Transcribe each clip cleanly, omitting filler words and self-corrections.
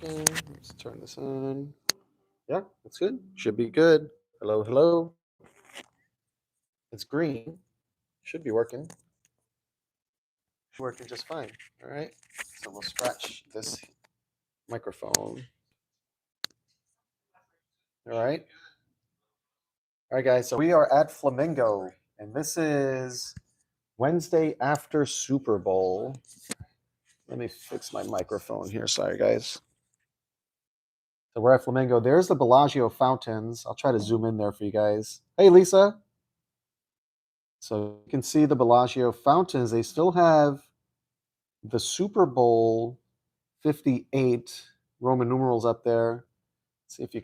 working. Let's turn this on. Yeah, that's good. Should be good. Hello, hello. It's green. Should be working. Working just fine. All right. So we'll scratch this microphone. All right. All right, guys. So we are at Flamingo, and this is Wednesday after Super Bowl. Let me fix my microphone here. Sorry, guys. So we're at Flamingo. There's the Bellagio fountains. I'll try to zoom in there for you guys. Hey, Lisa. So you can see the Bellagio fountains. They still have the Super Bowl 58 Roman numerals up there. Let's see if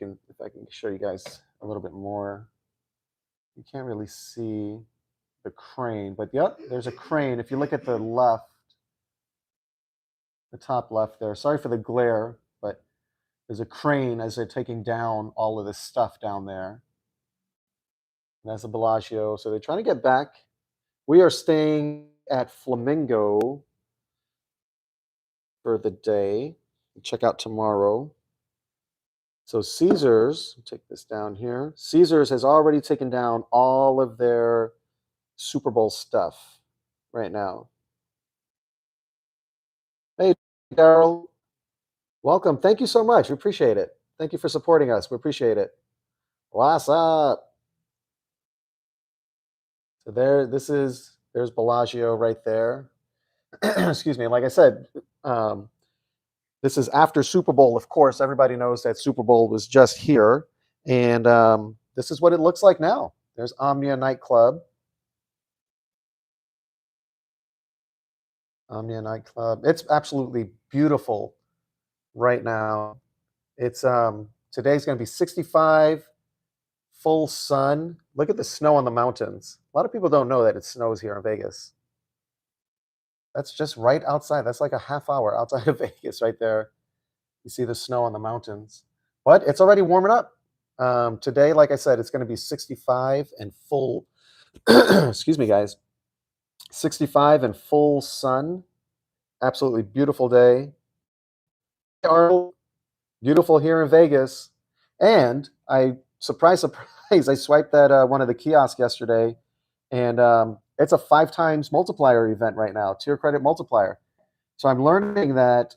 I can show you guys a little bit more. You can't really see the crane, but yep, there's a crane. If you look at the left, the top left there. Sorry for the glare, but there's a crane as they're taking down all of this stuff down there. And that's the Bellagio. So they're trying to get back. We are staying at Flamingo for the day. Check out tomorrow. So Caesars, take this down here. Caesars has already taken down all of their Super Bowl stuff right now. Hey, Daryl, welcome. Thank you so much. We appreciate it. Thank you for supporting us. We appreciate it. What's up? So there's Bellagio right there. Excuse me. Like I said, this is after Super Bowl. Of course, everybody knows that Super Bowl was just here, and this is what it looks like now. There's Omnia nightclub. Omnia nightclub. It's absolutely beautiful right now. It's today's going to be 65, full sun. Look at the snow on the mountains. A lot of people don't know that it snows here in Vegas. That's just right outside. That's like a half hour outside of Vegas right there. You see the snow on the mountains. But it's already warming up. Today, like I said, it's going to be 65 and full. Excuse me, guys. 65 and full sun. Absolutely beautiful day. Arnold, beautiful here in Vegas. And surprise, I swiped that one of the kiosks yesterday, and it's a 5 times multiplier event right now, tier credit multiplier. So I'm learning that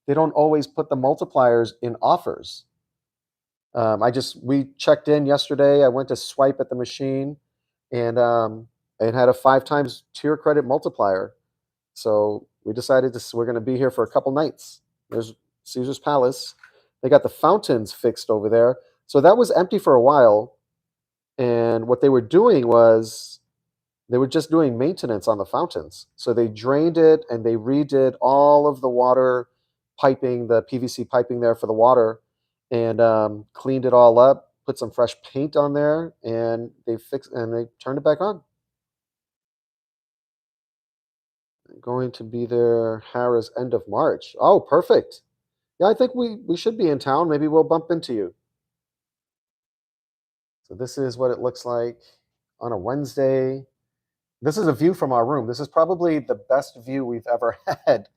they don't always put the multipliers in offers. We checked in yesterday. I went to swipe at the machine, and it had a 5 times tier credit multiplier. So we're going to be here for a couple nights. There's Caesar's Palace. They got the fountains fixed over there. So that was empty for a while. And what they were doing was they were just doing maintenance on the fountains. So they drained it and they redid all of the water piping, the PVC piping there for the water, and cleaned it all up, put some fresh paint on there, and they turned it back on. Going to be there, Harris, end of March. Oh, perfect. Yeah, I think we should be in town. Maybe we'll bump into you. So this is what it looks like on a Wednesday. This is a view from our room. This is probably the best view we've ever had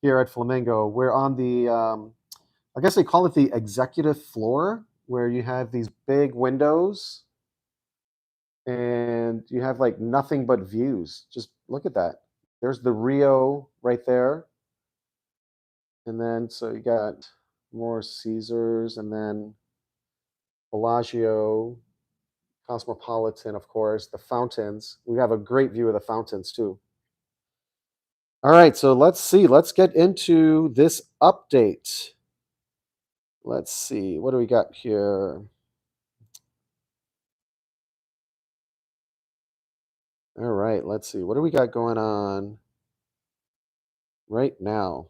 here at Flamingo. We're on the, I guess they call it the executive floor, where you have these big windows and you have like nothing but views. Just look at that. There's the Rio right there. And then, so you got more Caesars, and then Bellagio, Cosmopolitan, of course, the fountains. We have a great view of the fountains too. All right, so let's see. Let's get into this update. Let's see. What do we got here? All right, let's see. What do we got going on right now?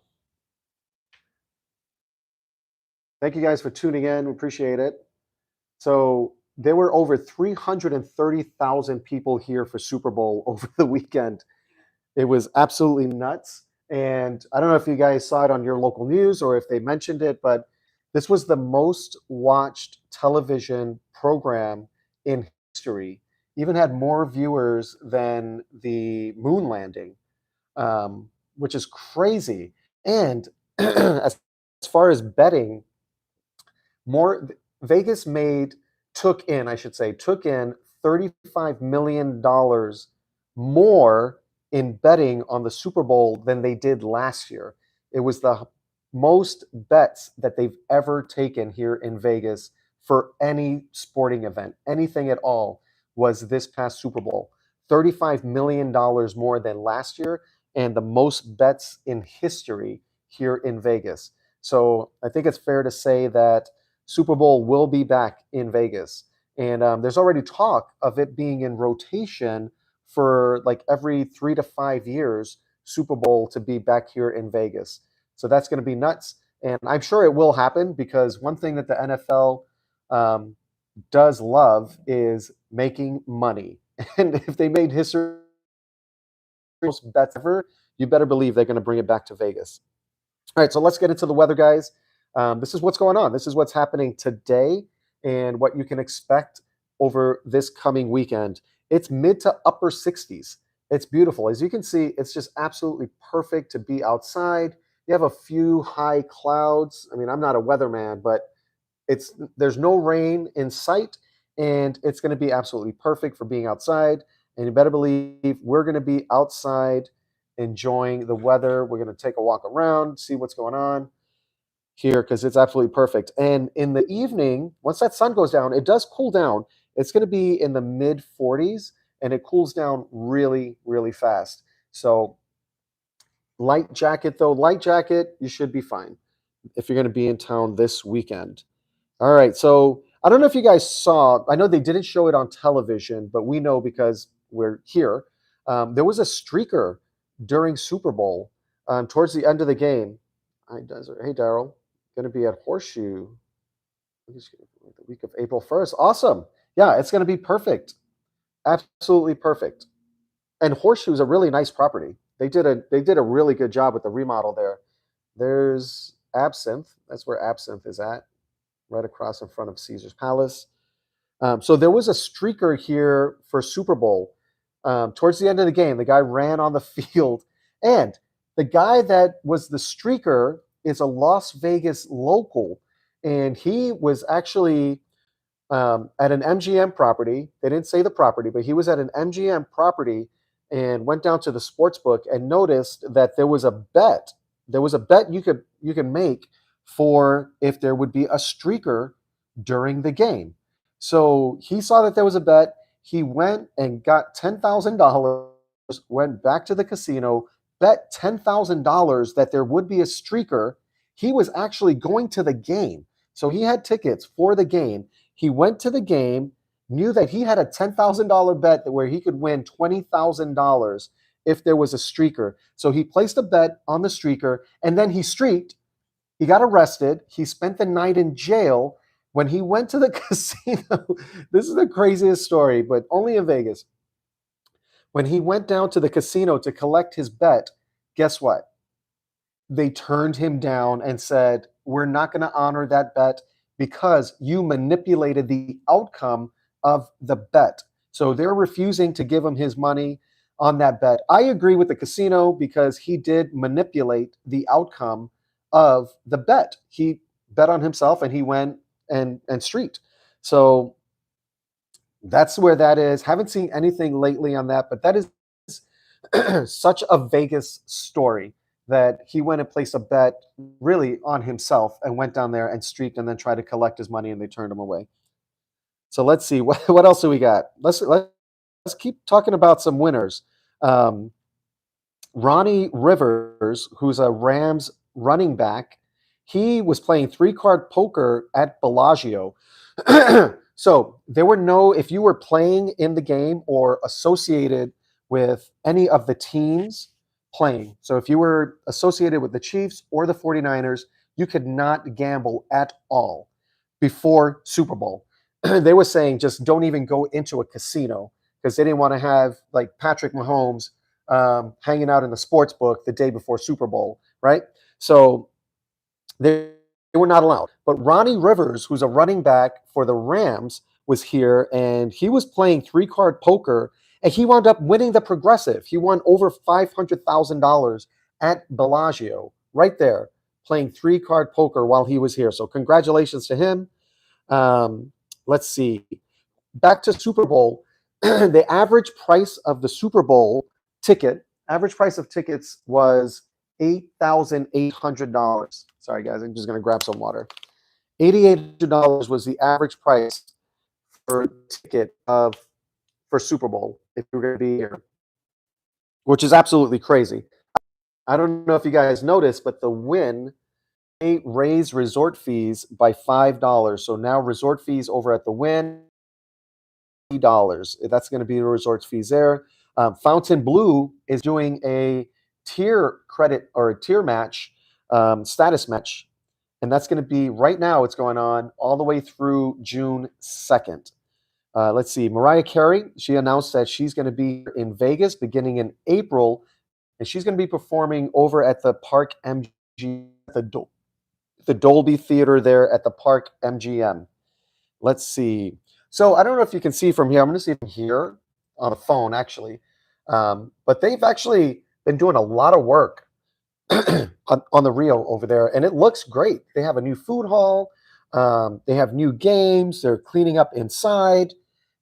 Thank you guys for tuning in. We appreciate it. So there were over 330,000 people here for Super Bowl over the weekend. It was absolutely nuts. And I don't know if you guys saw it on your local news or if they mentioned it, but this was the most watched television program in history. Even had more viewers than the moon landing, which is crazy. And as far as betting, more Vegas took in $35 million more in betting on the Super Bowl than they did last year. It was the most bets that they've ever taken here in Vegas for any sporting event, anything at all, was this past Super Bowl. $35 million more than last year, and the most bets in history here in Vegas. So I think it's fair to say that Super Bowl will be back in Vegas. And there's already talk of it being in rotation for like every 3 to 5 years, Super Bowl to be back here in Vegas. So that's going to be nuts. And I'm sure it will happen because one thing that the NFL does love is making money. And if they made history most bets ever, you better believe they're going to bring it back to Vegas. All right, so let's get into the weather, guys. This is what's going on. This is what's happening today and what you can expect over this coming weekend. It's mid to upper 60s. It's beautiful. As you can see, it's just absolutely perfect to be outside. You have a few high clouds. I mean, I'm not a weatherman, but there's no rain in sight, and it's going to be absolutely perfect for being outside. And you better believe we're going to be outside enjoying the weather. We're going to take a walk around, see what's going on here because it's absolutely perfect. And in the evening, once that sun goes down, it does cool down. It's going to be in the mid 40s, and it cools down really, really fast. So light jacket, you should be fine if you're going to be in town this weekend. All right, so I don't know if you guys saw, I know they didn't show it on television, but we know because we're here. There was a streaker during Super Bowl towards the end of the game. Hey, Daryl, going to be at Horseshoe the week of April 1st. Awesome. Yeah, it's going to be perfect. Absolutely perfect. And Horseshoe is a really nice property. They did a really good job with the remodel there. There's Absinthe. That's where Absinthe is at, right across in front of Caesar's Palace. So there was a streaker here for Super Bowl. Towards the end of the game, the guy ran on the field, and the guy that was the streaker is a Las Vegas local, and he was actually at an MGM property. They didn't say the property, but he was at an MGM property and went down to the sports book and noticed that there was a bet. There was a bet you could make for if there would be a streaker during the game. So he saw that there was a bet. He went and got $10,000, went back to the casino, bet $10,000 that there would be a streaker. He was actually going to the game. So he had tickets for the game. He went to the game, knew that he had a $10,000 bet where he could win $20,000 if there was a streaker. So he placed a bet on the streaker, and then he streaked. He got arrested. He spent the night in jail. When he went to the casino, this is the craziest story, but only in Vegas. When he went down to the casino to collect his bet, guess what? They turned him down and said, we're not going to honor that bet because you manipulated the outcome of the bet. So they're refusing to give him his money on that bet. I agree with the casino because he did manipulate the outcome of the bet. He bet on himself and he went and streaked. So that's where that is. Haven't seen anything lately on that, but that is such a Vegas story that he went and placed a bet really on himself and went down there and streaked and then tried to collect his money and they turned him away. So let's see what else do we got. Let's keep talking about some winners. Ronnie Rivers, who's a Rams running back, he was playing 3-card poker at Bellagio. So there were no, if you were playing in the game or associated with any of the teams playing, so if you were associated with the Chiefs or the 49ers, you could not gamble at all before Super Bowl. They were saying just don't even go into a casino because they didn't want to have like Patrick Mahomes hanging out in the sports book the day before Super Bowl, right? So they were not allowed. But Ronnie Rivers, who's a running back for the Rams, was here, and he was playing 3-card poker, and he wound up winning the Progressive. He won over $500,000 at Bellagio, right there. playing 3-card poker while he was here. So congratulations to him. Let's see. Back to Super Bowl. The average price of the Super Bowl ticket, average price of tickets was $8,800. Sorry, guys, I'm just going to grab some water. $8,800 was the average price for a ticket for Super Bowl if you're going to be here, which is absolutely crazy. I don't know if you guys noticed, but the Wynn, they raised resort fees by $5. So now resort fees over at the Wynn, $50. That's going to be the resort fees there. Fountain Blue is doing a tier credit or a tier match, status match. And that's going to be right now, it's going on all the way through June 2nd. Let's see. Mariah Carey, she announced that she's going to be in Vegas beginning in April, and she's going to be performing over at the Park MGM, the Dolby Theater there at the Park MGM. Let's see. So I don't know if you can see from here. I'm going to see from here on the phone, actually. But they've actually been doing a lot of work on the Rio over there, and it looks great. They have a new food hall. They have new games. They're cleaning up inside.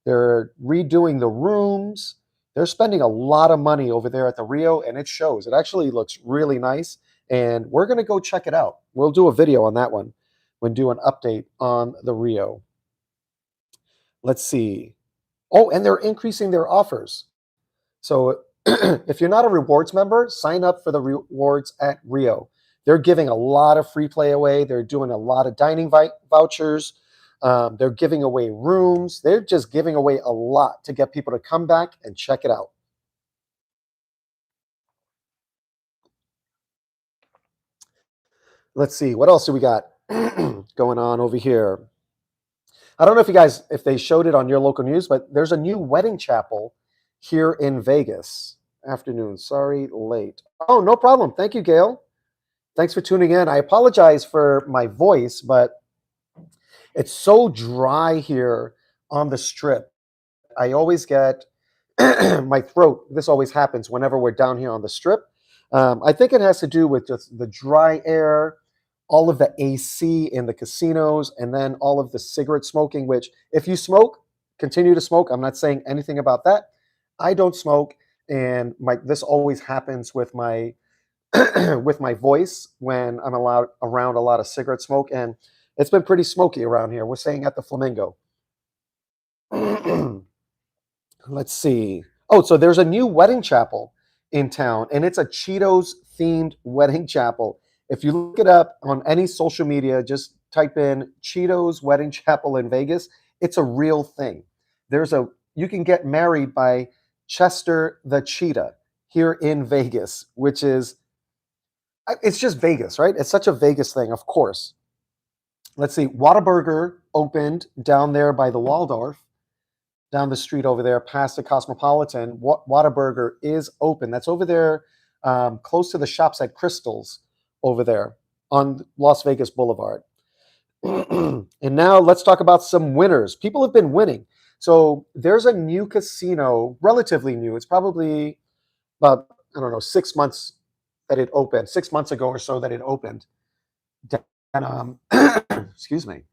They're redoing the rooms. They're spending a lot of money over there at the Rio, and it shows. It actually looks really nice, and we're going to go check it out. We'll do a video on that one. We'll do an update on the Rio. Let's see. Oh, and they're increasing their offers. So if you're not a rewards member, sign up for the rewards at Rio. They're giving a lot of free play away. They're doing a lot of dining vouchers. They're giving away rooms. They're just giving away a lot to get people to come back and check it out. Let's see. What else do we got going on over here? I don't know if you guys, if they showed it on your local news, but there's a new wedding chapel here in Vegas. Afternoon. Sorry, late. Oh, no problem. Thank you, Gail. Thanks for tuning in. I apologize for my voice, but it's so dry here on the Strip. I always get my throat. This always happens whenever we're down here on the Strip. I think it has to do with just the dry air, all of the AC in the casinos, and then all of the cigarette smoking, which if you smoke, continue to smoke. I'm not saying anything about that. I don't smoke, and this always happens with my with my voice when I'm around a lot of cigarette smoke, and it's been pretty smoky around here. We're staying at the Flamingo. Let's see. Oh, so there's a new wedding chapel in town, and it's a Cheetos themed wedding chapel. If you look it up on any social media, just type in Cheetos wedding chapel in Vegas. It's a real thing. You can get married by Chester the Cheetah here in Vegas, which is, it's just Vegas, right? It's such a Vegas thing, of course. Let's see. Whataburger opened down there by the Waldorf, down the street over there past the Cosmopolitan. Whataburger is open. That's over there close to the Shops at Crystals over there on Las Vegas Boulevard. And now let's talk about some winners. People have been winning. So there's a new casino, relatively new. It's probably about, I don't know, 6 months that it opened, 6 months ago or so that it opened. And excuse me,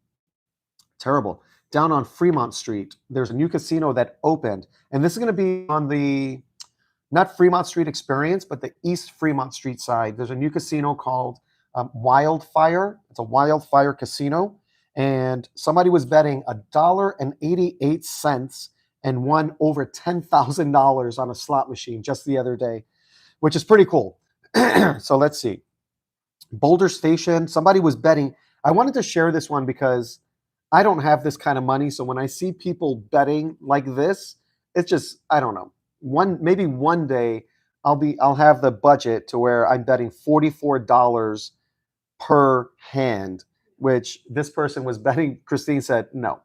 terrible. Down on Fremont Street, there's a new casino that opened, and this is going to be on the not Fremont Street Experience, but the East Fremont Street side. There's a new casino called Wildfire. It's a Wildfire casino, and somebody was betting $1.88 and won over $10,000 on a slot machine just the other day, which is pretty cool. So let's see. Boulder Station, somebody was betting. I wanted to share this one because I don't have this kind of money. So when I see people betting like this, it's just, I don't know. Maybe one day I'll have the budget to where I'm betting $44 per hand, which this person was betting. Christine said no.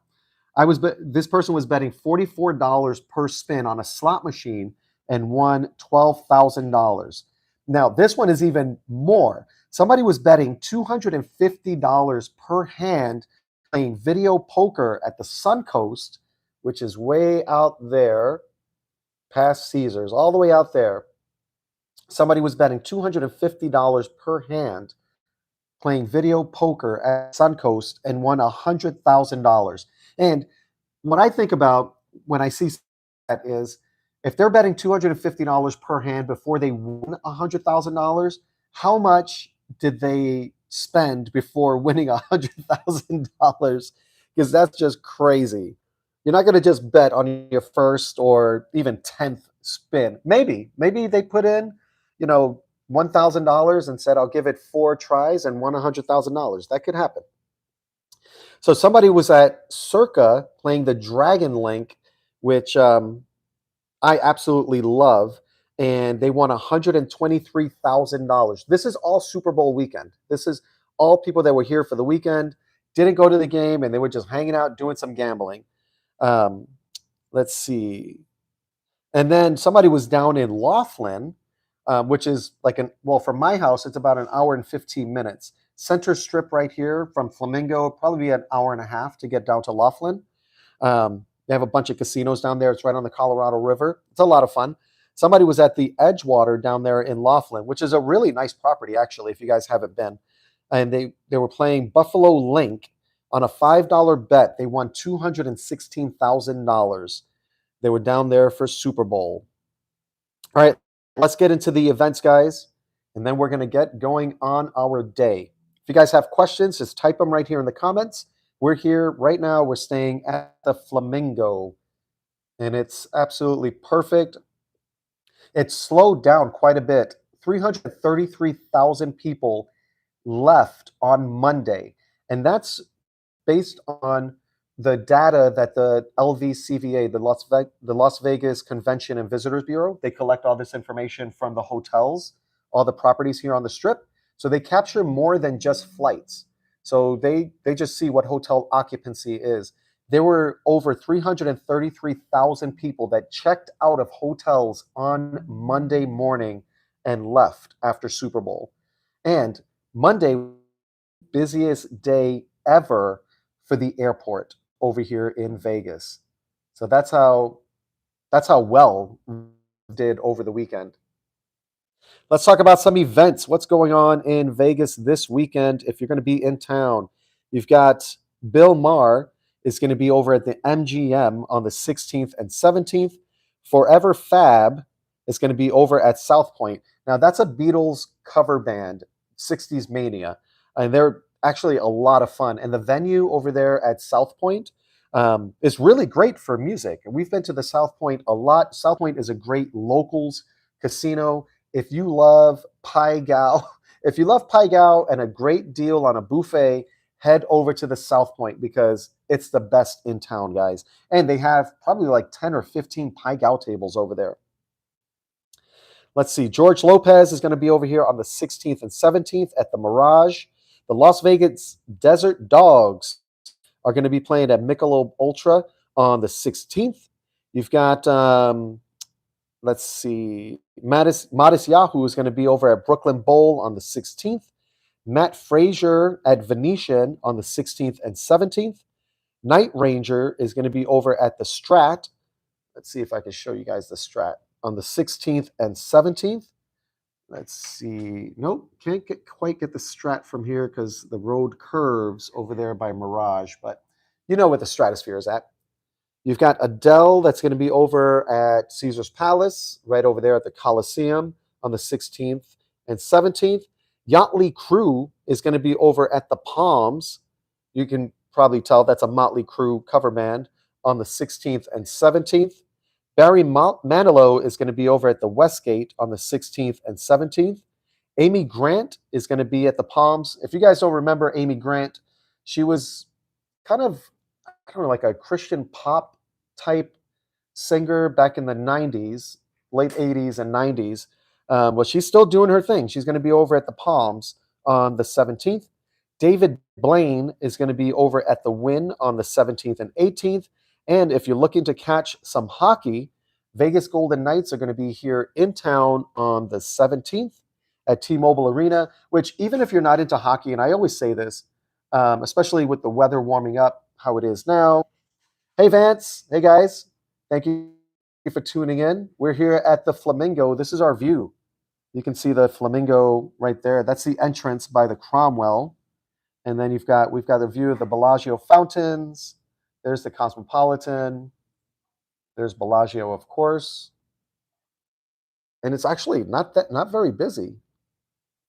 This person was betting $44 per spin on a slot machine and won $12,000. Now this one is even more. Somebody was betting $250 per hand playing video poker at the Suncoast, which is way out there past Caesars, all the way out there. Somebody was betting $250 per hand playing video poker at Suncoast and won $100,000. And what I think about when I see that is if they're betting $250 per hand before they win $100,000, how much did they spend before winning $100,000? Because that's just crazy. You're not going to just bet on your first or even 10th spin. Maybe they put in, $1,000 and said, I'll give it 4 tries and won $100,000. That could happen. So somebody was at Circa playing the Dragon Link, which I absolutely love, and they won $123,000. This is all Super Bowl weekend. This is all people that were here for the weekend, didn't go to the game, and they were just hanging out doing some gambling. Let's see. And then somebody was down in Laughlin, which is from my house, it's about an hour and 15 minutes. Center Strip right here from Flamingo, probably an hour and a half to get down to Laughlin. They have a bunch of casinos down there. It's right on the Colorado River. It's a lot of fun. Somebody was at the Edgewater down there in Laughlin, which is a really nice property, actually, if you guys haven't been. And they were playing Buffalo Link on a $5 bet. They won $216,000. They were down there for Super Bowl. All right, let's get into the events, guys, and then we're going to get going on our day. If you guys have questions, just type them right here in the comments. We're here right now. We're staying at the Flamingo, and it's absolutely perfect. It's slowed down quite a bit. 333,000 people left on Monday, and that's based on the data that the LVCVA, the Las Vegas Convention and Visitors Bureau, they collect all this information from the hotels, all the properties here on the Strip. So they capture more than just flights. So they just see what hotel occupancy is. There were over 333,000 people that checked out of hotels on Monday morning and left after Super Bowl. And Monday, busiest day ever for the airport over here in Vegas. So that's how well did over the weekend. Let's talk about some events. What's going on in Vegas this weekend? If you're going to be in town, you've got Bill Maher is going to be over at the MGM on the 16th and 17th. Forever Fab is going to be over at South Point. Now, that's a Beatles cover band, 60s Mania, and they're actually a lot of fun. And the venue over there at South Point is really great for music. And we've been to the South Point a lot. South Point is a great locals casino. If you love Pai Gow, and a great deal on a buffet, head over to the South Point because it's the best in town, guys. And they have probably like 10 or 15 Pai Gow tables over there. Let's see. George Lopez is going to be over here on the 16th and 17th at the Mirage. The Las Vegas Desert Dogs are going to be playing at Michelob Ultra on the 16th. You've got, let's see, Modest Yahoo is going to be over at Brooklyn Bowl on the 16th. Matt Frazier at Venetian on the 16th and 17th. Night Ranger is going to be over at the Strat. Let's see if I can show you guys the Strat on the 16th and 17th. Let's see. Nope, can't quite get the Strat from here because the road curves over there by Mirage, but you know where the Stratosphere is at. You've got Adele that's going to be over at Caesar's Palace, right over there at the Coliseum on the 16th and 17th. Yachtly Crew is going to be over at the Palms. You can probably tell that's a Motley Crue cover band on the 16th and 17th. Barry Manilow is going to be over at the Westgate on the 16th and 17th. Amy Grant is going to be at the Palms. If you guys don't remember Amy Grant, she was kind of, I don't know, like a Christian pop type singer back in the 90s, late 80s and 90s. But she's still doing her thing. She's going to be over at the Palms on the 17th. David Blaine is going to be over at the Wynn on the 17th and 18th. And if you're looking to catch some hockey, Vegas Golden Knights are going to be here in town on the 17th at T-Mobile Arena, which even if you're not into hockey, and I always say this, especially with the weather warming up how it is now. Hey, Vance. Hey, guys. Thank you for tuning in. We're here at the Flamingo. This is our view. You can see the flamingo right there. That's the entrance by the Cromwell. And then we've got a view of the Bellagio fountains. There's the Cosmopolitan. There's Bellagio, of course. And it's actually not very busy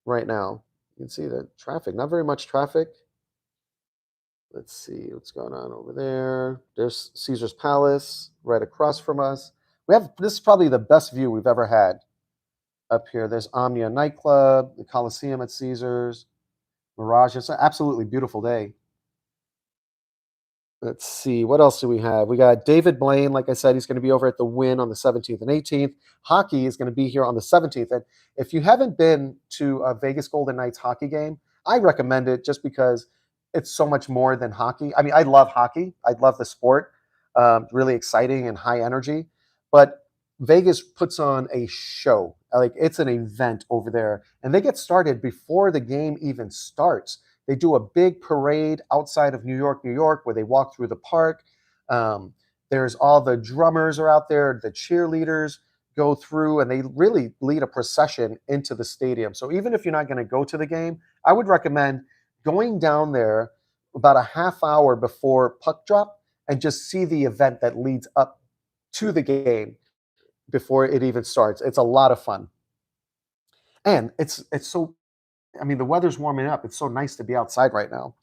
right now. You can see the traffic, not very much traffic. Let's see what's going on over there. There's Caesar's Palace right across from us. This is probably the best view we've ever had up here. There's Omnia nightclub, the Coliseum at Caesars, Mirage. It's an absolutely beautiful day. Let's see, what else do we have? We got David Blaine. Like I said, he's going to be over at the Wynn on the 17th and 18th. Hockey is going to be here on the 17th. And if you haven't been to a Vegas Golden Knights hockey game, I recommend it just because it's so much more than hockey. I mean, I love hockey. I love the sport. Really exciting and high energy. But Vegas puts on a show. Like, it's an event over there. And they get started before the game even starts. They do a big parade outside of New York, where they walk through the park. There's all the drummers are out there. The cheerleaders go through, and they really lead a procession into the stadium. So even if you're not going to go to the game, I would recommend going down there about a half hour before puck drop and just see the event that leads up to the game before it even starts. It's a lot of fun. And it's so, I mean, the weather's warming up. It's so nice to be outside right now.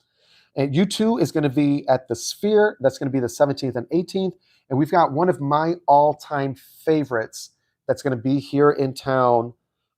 And U2 is going to be at the Sphere. That's going to be the 17th and 18th. And we've got one of my all-time favorites that's going to be here in town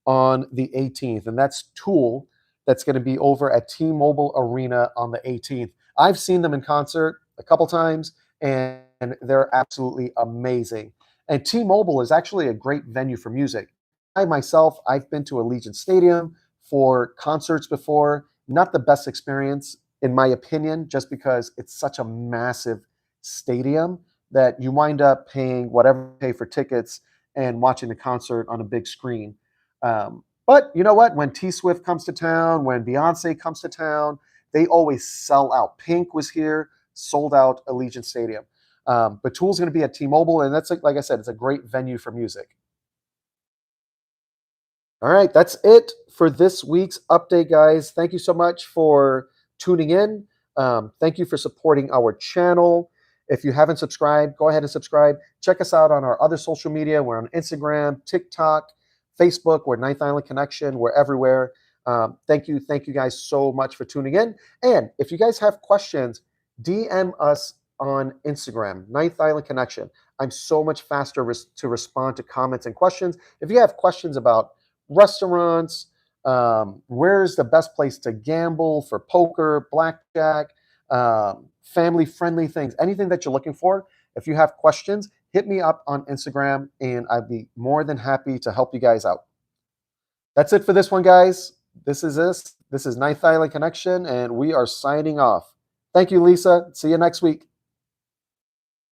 on the 18th. And that's Tool. That's going to be over at T-Mobile Arena on the 18th. I've seen them in concert a couple times, and they're absolutely amazing. And T-Mobile is actually a great venue for music. I've been to Allegiant Stadium for concerts before. Not the best experience, in my opinion, just because it's such a massive stadium that you wind up paying whatever you pay for tickets and watching the concert on a big screen. But you know what? When T Swift comes to town, when Beyonce comes to town, they always sell out. Pink was here, sold out Allegiant Stadium. But Tool's going to be at T-Mobile, and that's, like I said, it's a great venue for music. All right, that's it for this week's update, guys. Thank you so much for tuning in. Thank you for supporting our channel. If you haven't subscribed, go ahead and subscribe. Check us out on our other social media. We're on Instagram, TikTok, Facebook. We're Ninth Island Connection. We're everywhere. Thank you guys so much for tuning in. And if you guys have questions, DM us on Instagram, Ninth Island Connection. I'm so much faster to respond to comments and questions. If you have questions about restaurants, where's the best place to gamble for poker, blackjack, family-friendly things, anything that you're looking for, if you have questions, hit me up on Instagram, and I'd be more than happy to help you guys out. That's it for this one, guys. This is Ninth Island Connection, and we are signing off. Thank you, Lisa. See you next week.